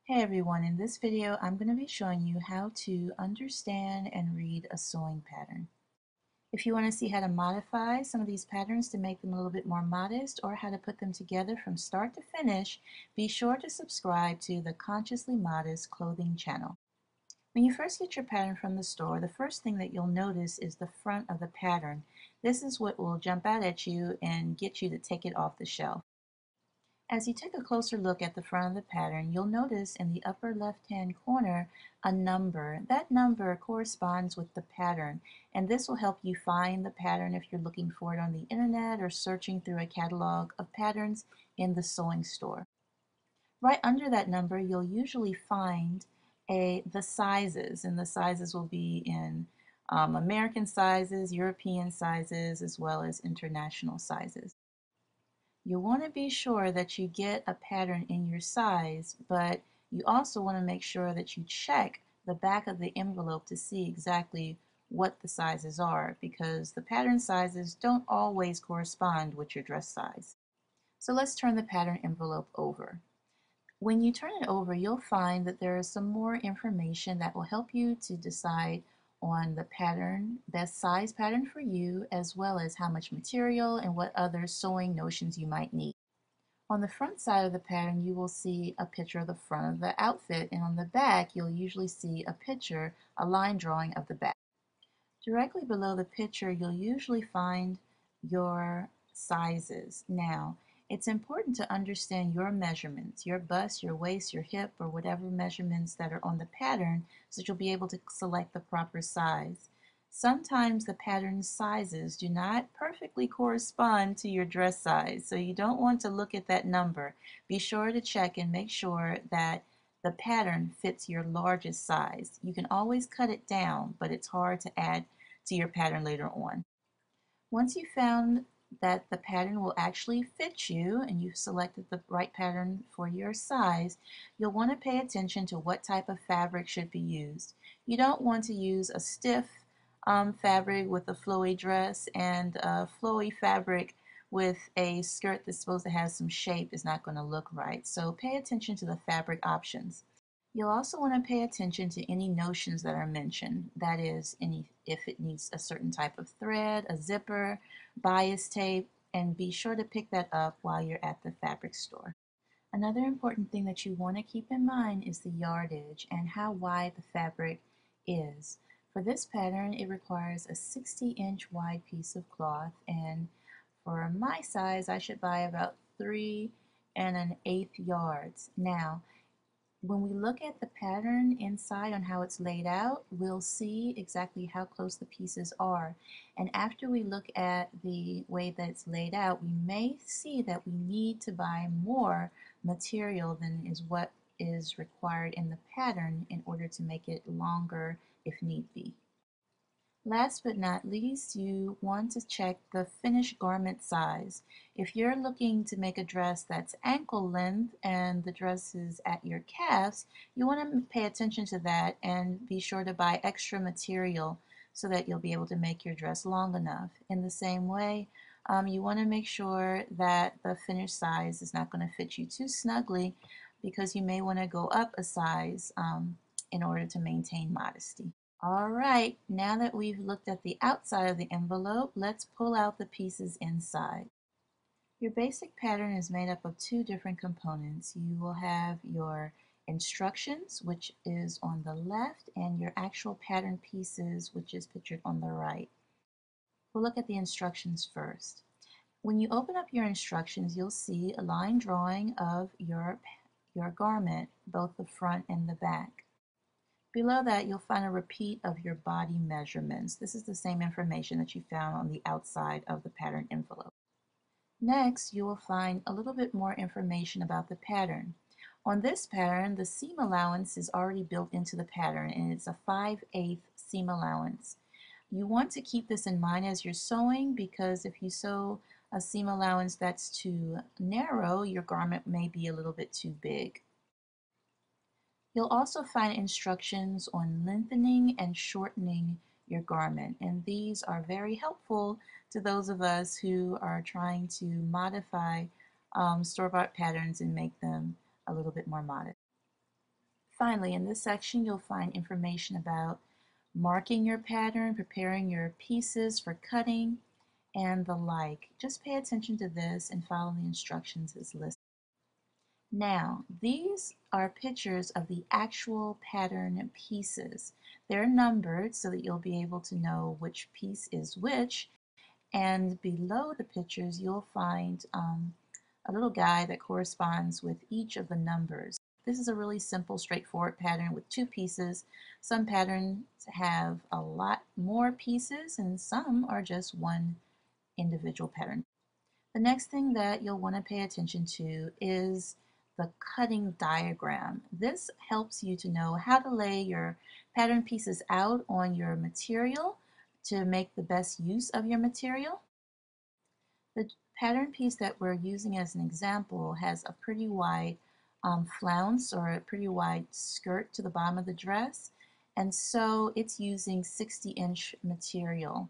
Hey everyone, in this video I'm going to be showing you how to understand and read a sewing pattern. If you want to see how to modify some of these patterns to make them a little bit more modest or how to put them together from start to finish, be sure to subscribe to the Consciously Modest Clothing channel. When you first get your pattern from the store, the first thing that you'll notice is the front of the pattern. This is what will jump out at you and get you to take it off the shelf. As you take a closer look at the front of the pattern, you'll notice in the upper left-hand corner a number. That number corresponds with the pattern, and this will help you find the pattern if you're looking for it on the internet or searching through a catalog of patterns in the sewing store. Right under that number, you'll usually find the sizes, and the sizes will be in American sizes, European sizes, as well as international sizes. You want to be sure that you get a pattern in your size, but you also want to make sure that you check the back of the envelope to see exactly what the sizes are, because the pattern sizes don't always correspond with your dress size. So let's turn the pattern envelope over. When you turn it over, you'll find that there is some more information that will help you to decide on the pattern, best size pattern for you, as well as how much material and what other sewing notions you might need. On the front side of the pattern, you will see a picture of the front of the outfit, and on the back, you'll usually see a picture, a line drawing of the back. Directly below the picture, you'll usually find your sizes. Now, it's important to understand your measurements, your bust, your waist, your hip, or whatever measurements that are on the pattern so that you'll be able to select the proper size. Sometimes the pattern sizes do not perfectly correspond to your dress size, so you don't want to look at that number. Be sure to check and make sure that the pattern fits your largest size. You can always cut it down, but it's hard to add to your pattern later on. Once you've found that the pattern will actually fit you and you've selected the right pattern for your size, you'll want to pay attention to what type of fabric should be used. You don't want to use a stiff fabric with a flowy dress, and a flowy fabric with a skirt that's supposed to have some shape is not going to look right. So pay attention to the fabric options. You'll also want to pay attention to any notions that are mentioned. That is, if it needs a certain type of thread, a zipper, bias tape, and be sure to pick that up while you're at the fabric store. Another important thing that you want to keep in mind is the yardage and how wide the fabric is. For this pattern, it requires a 60-inch wide piece of cloth, and for my size, I should buy about 3 1/8 yards. Now, when we look at the pattern inside on how it's laid out, we'll see exactly how close the pieces are. And after we look at the way that it's laid out, we may see that we need to buy more material than is what is required in the pattern in order to make it longer if need be. Last but not least, you want to check the finished garment size. If you're looking to make a dress that's ankle length and the dress is at your calves, you want to pay attention to that and be sure to buy extra material so that you'll be able to make your dress long enough. In the same way, you want to make sure that the finished size is not going to fit you too snugly, because you may want to go up a size in order to maintain modesty. All right, now that we've looked at the outside of the envelope, let's pull out the pieces inside. Your basic pattern is made up of two different components. You will have your instructions, which is on the left, and your actual pattern pieces, which is pictured on the right. We'll look at the instructions first. When you open up your instructions, you'll see a line drawing of your garment, both the front and the back. Below that, you'll find a repeat of your body measurements. This is the same information that you found on the outside of the pattern envelope. Next, you will find a little bit more information about the pattern. On this pattern, the seam allowance is already built into the pattern, and it's a 5/8 seam allowance. You want to keep this in mind as you're sewing, because if you sew a seam allowance that's too narrow, your garment may be a little bit too big. You'll also find instructions on lengthening and shortening your garment, and these are very helpful to those of us who are trying to modify store-bought patterns and make them a little bit more modest. Finally, in this section, you'll find information about marking your pattern, preparing your pieces for cutting, and the like. Just pay attention to this and follow the instructions as listed. Now, these are pictures of the actual pattern pieces. They're numbered so that you'll be able to know which piece is which, and below the pictures you'll find a little guide that corresponds with each of the numbers. This is a really simple, straightforward pattern with two pieces. Some patterns have a lot more pieces and some are just one individual pattern. The next thing that you'll want to pay attention to is the cutting diagram. This helps you to know how to lay your pattern pieces out on your material to make the best use of your material. The pattern piece that we're using as an example has a pretty wide flounce or a pretty wide skirt to the bottom of the dress, and so it's using 60-inch material.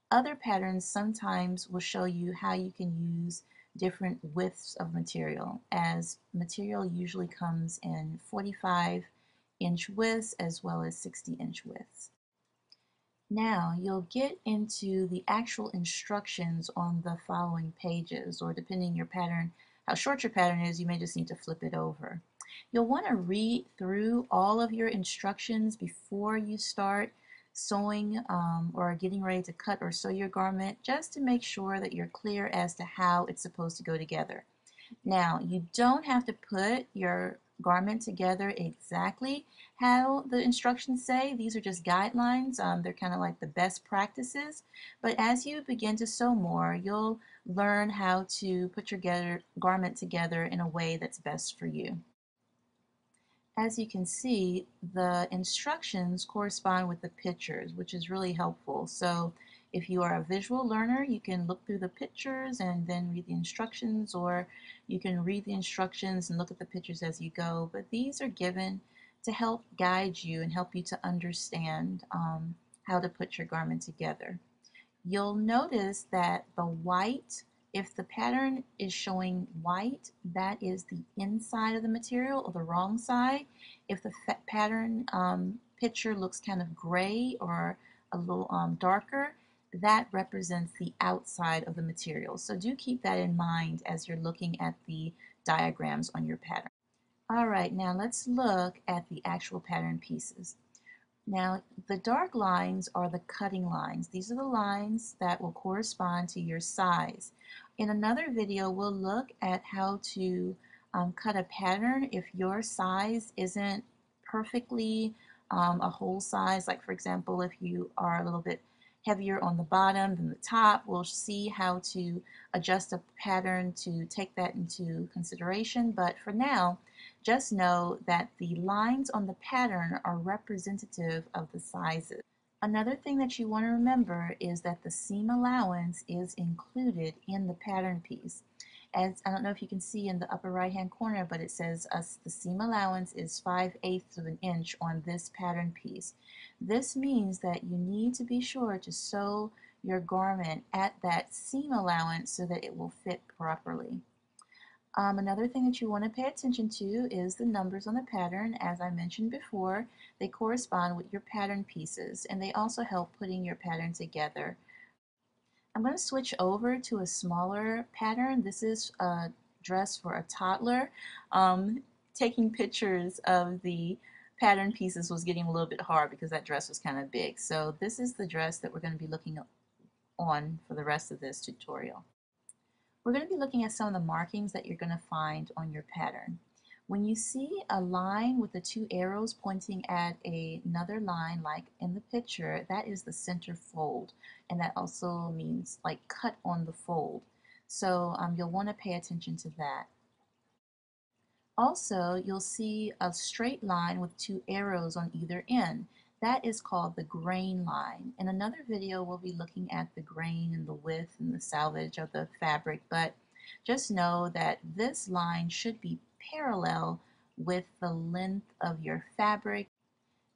Other patterns sometimes will show you how you can use different widths of material, as material usually comes in 45-inch widths as well as 60-inch widths. Now you'll get into the actual instructions on the following pages, or depending your pattern, how short your pattern is, you may just need to flip it over. You'll want to read through all of your instructions before you start sewing or getting ready to cut or sew your garment, just to make sure that you're clear as to how it's supposed to go together. Now, you don't have to put your garment together exactly how the instructions say. These are just guidelines. They're kind of like the best practices. But as you begin to sew more, you'll learn how to put your garment together in a way that's best for you. As you can see, the instructions correspond with the pictures, which is really helpful. So if you are a visual learner, you can look through the pictures and then read the instructions, or you can read the instructions and look at the pictures as you go. But these are given to help guide you and help you to understand how to put your garment together. You'll notice that the white, if the pattern is showing white, that is the inside of the material or the wrong side. If the pattern picture looks kind of gray or a little darker, that represents the outside of the material. So do keep that in mind as you're looking at the diagrams on your pattern. All right, now let's look at the actual pattern pieces. Now, the dark lines are the cutting lines. These are the lines that will correspond to your size. In another video, we'll look at how to cut a pattern if your size isn't perfectly a whole size. Like, for example, if you are a little bit heavier on the bottom than the top, we'll see how to adjust a pattern to take that into consideration. But for now, just know that the lines on the pattern are representative of the sizes. Another thing that you want to remember is that the seam allowance is included in the pattern piece. As I don't know if you can see in the upper right hand corner, but it says the seam allowance is 5/8 of an inch on this pattern piece. This means that you need to be sure to sew your garment at that seam allowance so that it will fit properly. Another thing that you want to pay attention to is the numbers on the pattern. As I mentioned before, they correspond with your pattern pieces, and they also help putting your pattern together. I'm going to switch over to a smaller pattern. This is a dress for a toddler. Taking pictures of the pattern pieces was getting a little bit hard because that dress was kind of big. So this is the dress that we're going to be looking on for the rest of this tutorial. We're going to be looking at some of the markings that you're going to find on your pattern. When you see a line with the two arrows pointing at another line, like in the picture, that is the center fold, and that also means like cut on the fold. So you'll want to pay attention to that. Also, you'll see a straight line with two arrows on either end. That is called the grain line. In another video, we'll be looking at the grain and the width and the salvage of the fabric, but just know that this line should be parallel with the length of your fabric.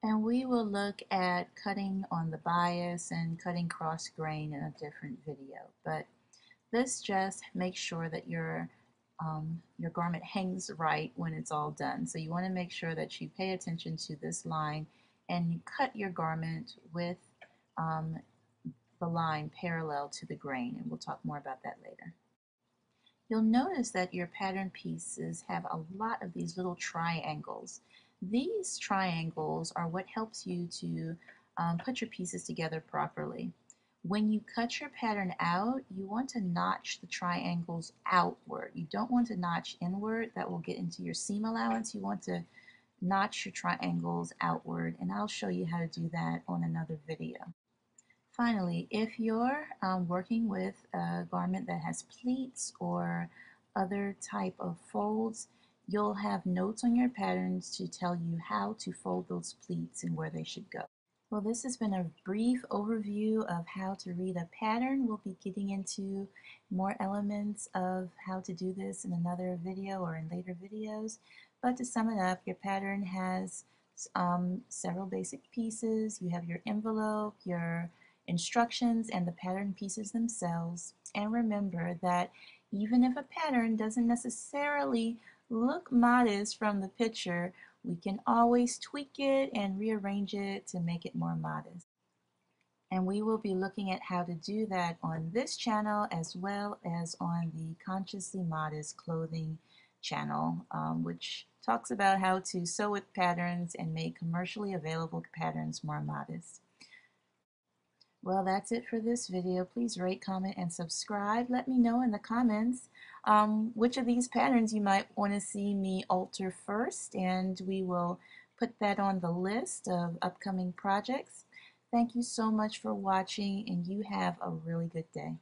And we will look at cutting on the bias and cutting cross grain in a different video. But this just makes sure that you're your garment hangs right when it's all done. So you want to make sure that you pay attention to this line and you cut your garment with um, the line parallel to the grain, and we'll talk more about that later. You'll notice that your pattern pieces have a lot of these little triangles. These triangles are what helps you to put your pieces together properly. When you cut your pattern out, you want to notch the triangles outward. You don't want to notch inward. That will get into your seam allowance. You want to notch your triangles outward, and I'll show you how to do that on another video. Finally, if you're working with a garment that has pleats or other type of folds, you'll have notes on your patterns to tell you how to fold those pleats and where they should go. Well, this has been a brief overview of how to read a pattern. We'll be getting into more elements of how to do this in another video or in later videos. But to sum it up, your pattern has several basic pieces. You have your envelope, your instructions, and the pattern pieces themselves. And remember that even if a pattern doesn't necessarily look modest from the picture, we can always tweak it and rearrange it to make it more modest. And we will be looking at how to do that on this channel as well as on the Consciously Modest Clothing channel, which talks about how to sew with patterns and make commercially available patterns more modest. Well, that's it for this video. Please rate, comment, and subscribe. Let me know in the comments which of these patterns you might want to see me alter first, and we will put that on the list of upcoming projects. Thank you so much for watching, and you have a really good day.